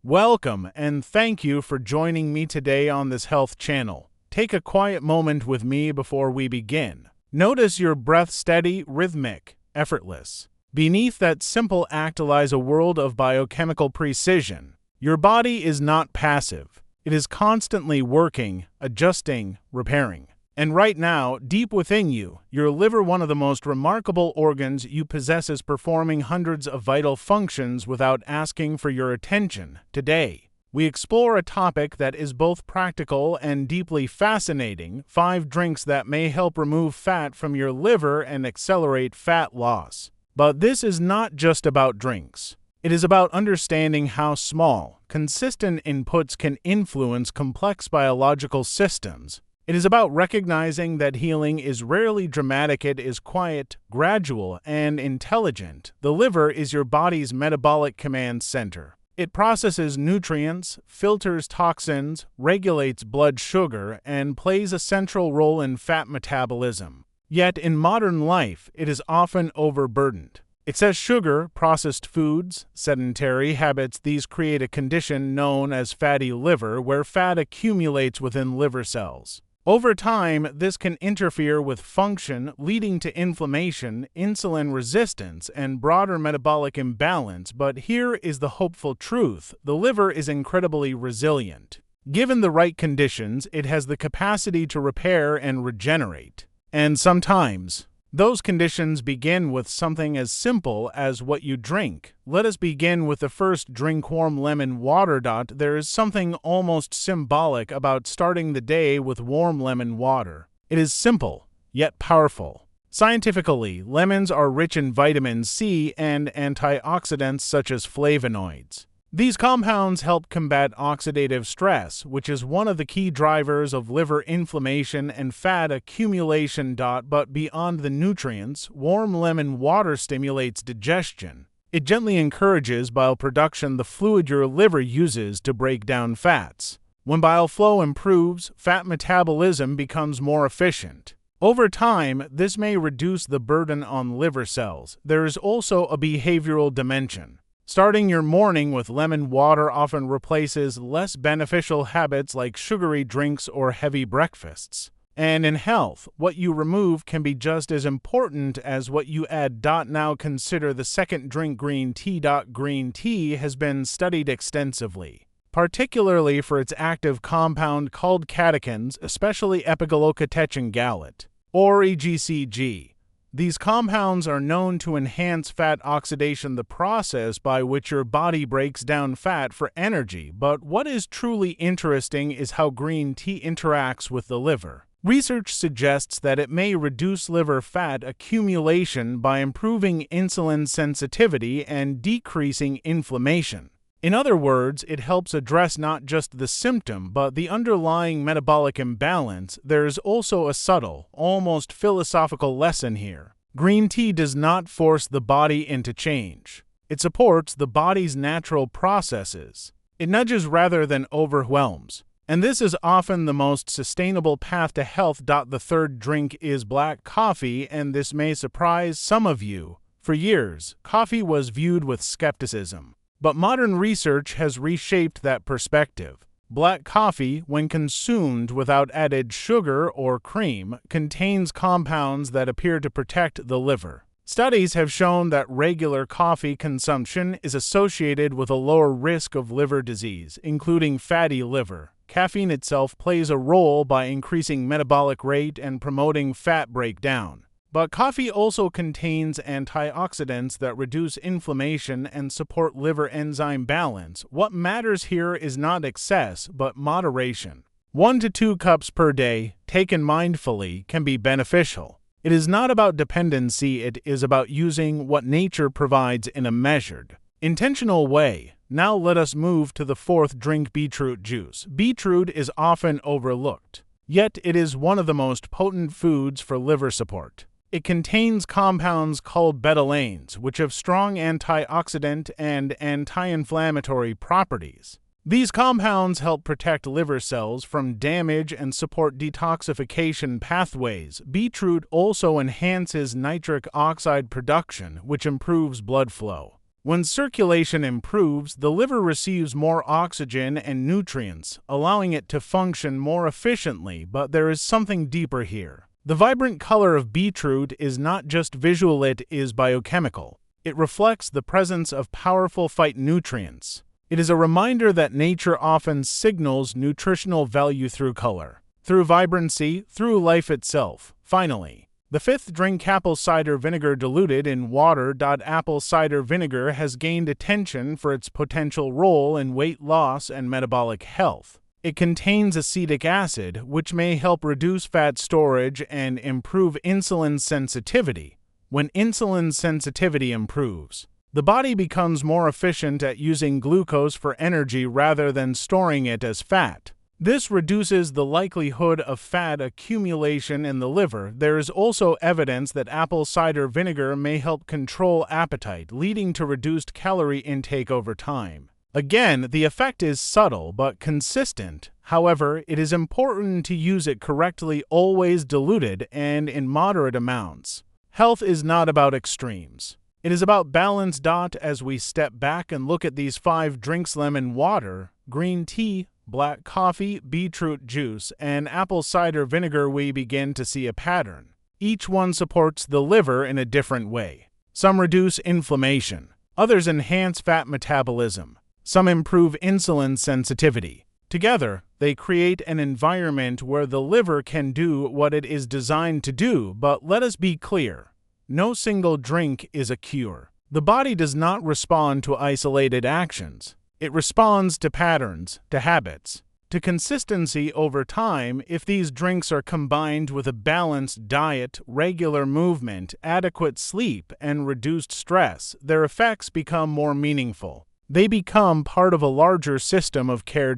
Welcome, and thank you for joining me today on this health channel. Take a quiet moment with me before we begin. Notice your breath steady, rhythmic, effortless. Beneath that simple act lies a world of biochemical precision. Your body is not passive. It is constantly working, adjusting, repairing. And right now, deep within you, your liver, one of the most remarkable organs you possess, is performing hundreds of vital functions without asking for your attention. Today, we explore a topic that is both practical and deeply fascinating: 5 drinks that may help remove fat from your liver and accelerate fat loss. But this is not just about drinks. It is about understanding how small, consistent inputs can influence complex biological systems. It is about recognizing that healing is rarely dramatic. It is quiet, gradual, and intelligent. The liver is your body's metabolic command center. It processes nutrients, filters toxins, regulates blood sugar, and plays a central role in fat metabolism. Yet in modern life, it is often overburdened. Excess sugar, processed foods, sedentary habits — these create a condition known as fatty liver, where fat accumulates within liver cells. Over time, this can interfere with function, leading to inflammation, insulin resistance, and broader metabolic imbalance. But here is the hopeful truth: the liver is incredibly resilient. Given the right conditions, it has the capacity to repair and regenerate. And sometimes, those conditions begin with something as simple as what you drink. Let us begin with the first drink: warm lemon water. There is something almost symbolic about starting the day with warm lemon water. It is simple, yet powerful. Scientifically, lemons are rich in vitamin C and antioxidants such as flavonoids. These compounds help combat oxidative stress, which is one of the key drivers of liver inflammation and fat accumulation. But beyond the nutrients, warm lemon water stimulates digestion. It gently encourages bile production, the fluid your liver uses to break down fats. When bile flow improves, fat metabolism becomes more efficient. Over time, this may reduce the burden on liver cells. There is also a behavioral dimension. Starting your morning with lemon water often replaces less beneficial habits like sugary drinks or heavy breakfasts. And in health, what you remove can be just as important as what you add. Now consider the second drink: green tea. Green tea has been studied extensively, particularly for its active compound called catechins, especially epigallocatechin gallate, or EGCG. These compounds are known to enhance fat oxidation, the process by which your body breaks down fat for energy. But what is truly interesting is how green tea interacts with the liver. Research suggests that it may reduce liver fat accumulation by improving insulin sensitivity and decreasing inflammation. In other words, it helps address not just the symptom, but the underlying metabolic imbalance. There's also a subtle, almost philosophical lesson here. Green tea does not force the body into change. It supports the body's natural processes. It nudges rather than overwhelms. And this is often the most sustainable path to health. The third drink is black coffee, and this may surprise some of you. For years, coffee was viewed with skepticism. But modern research has reshaped that perspective. Black coffee, when consumed without added sugar or cream, contains compounds that appear to protect the liver. Studies have shown that regular coffee consumption is associated with a lower risk of liver disease, including fatty liver. Caffeine itself plays a role by increasing metabolic rate and promoting fat breakdown. But coffee also contains antioxidants that reduce inflammation and support liver enzyme balance. What matters here is not excess, but moderation. 1 to 2 cups per day, taken mindfully, can be beneficial. It is not about dependency. It is about using what nature provides in a measured, intentional way. Now let us move to the fourth drink: beetroot juice. Beetroot is often overlooked, yet it is one of the most potent foods for liver support. It contains compounds called betalains, which have strong antioxidant and anti-inflammatory properties. These compounds help protect liver cells from damage and support detoxification pathways. Beetroot also enhances nitric oxide production, which improves blood flow. When circulation improves, the liver receives more oxygen and nutrients, allowing it to function more efficiently, but there is something deeper here. The vibrant color of beetroot is not just visual, it is biochemical. It reflects the presence of powerful phytonutrients. It is a reminder that nature often signals nutritional value through color, through vibrancy, through life itself. Finally, the fifth drink, apple cider vinegar diluted in water. Apple cider vinegar has gained attention for its potential role in weight loss and metabolic health. It contains acetic acid, which may help reduce fat storage and improve insulin sensitivity. When insulin sensitivity improves, the body becomes more efficient at using glucose for energy rather than storing it as fat. This reduces the likelihood of fat accumulation in the liver. There is also evidence that apple cider vinegar may help control appetite, leading to reduced calorie intake over time. Again, the effect is subtle but consistent. However, it is important to use it correctly, always diluted and in moderate amounts. Health is not about extremes. It is about balance. As we step back and look at these 5 drinks: lemon water, green tea, black coffee, beetroot juice, and apple cider vinegar, we begin to see a pattern. Each one supports the liver in a different way. Some reduce inflammation, others enhance fat metabolism, some improve insulin sensitivity. Together, they create an environment where the liver can do what it is designed to do. But let us be clear, no single drink is a cure. The body does not respond to isolated actions. It responds to patterns, to habits, to consistency over time. If these drinks are combined with a balanced diet, regular movement, adequate sleep, and reduced stress, their effects become more meaningful. They become part of a larger system of care.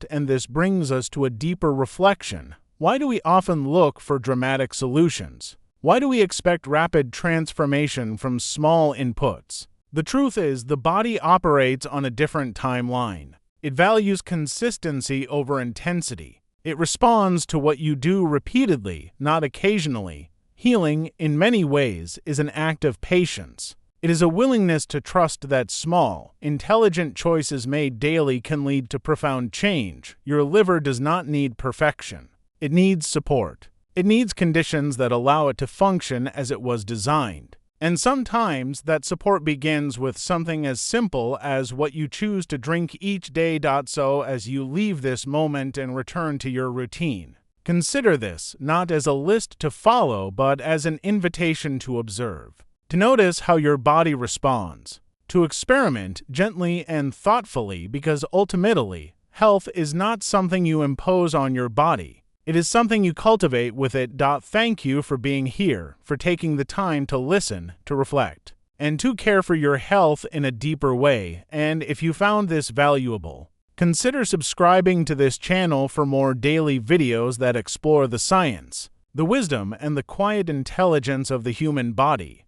And this brings us to a deeper reflection. Why do we often look for dramatic solutions? Why do we expect rapid transformation from small inputs? The truth is, the body operates on a different timeline. It values consistency over intensity. It responds to what you do repeatedly, not occasionally. Healing, in many ways, is an act of patience. It is a willingness to trust that small, intelligent choices made daily can lead to profound change. Your liver does not need perfection. It needs support. It needs conditions that allow it to function as it was designed. And sometimes that support begins with something as simple as what you choose to drink each day. So as you leave this moment and return to your routine, consider this not as a list to follow, but as an invitation to observe, to notice how your body responds, to experiment gently and thoughtfully, because ultimately, health is not something you impose on your body. It is something you cultivate with it. Thank you for being here, for taking the time to listen, to reflect, and to care for your health in a deeper way. And if you found this valuable, consider subscribing to this channel for more daily videos that explore the science, the wisdom, and the quiet intelligence of the human body.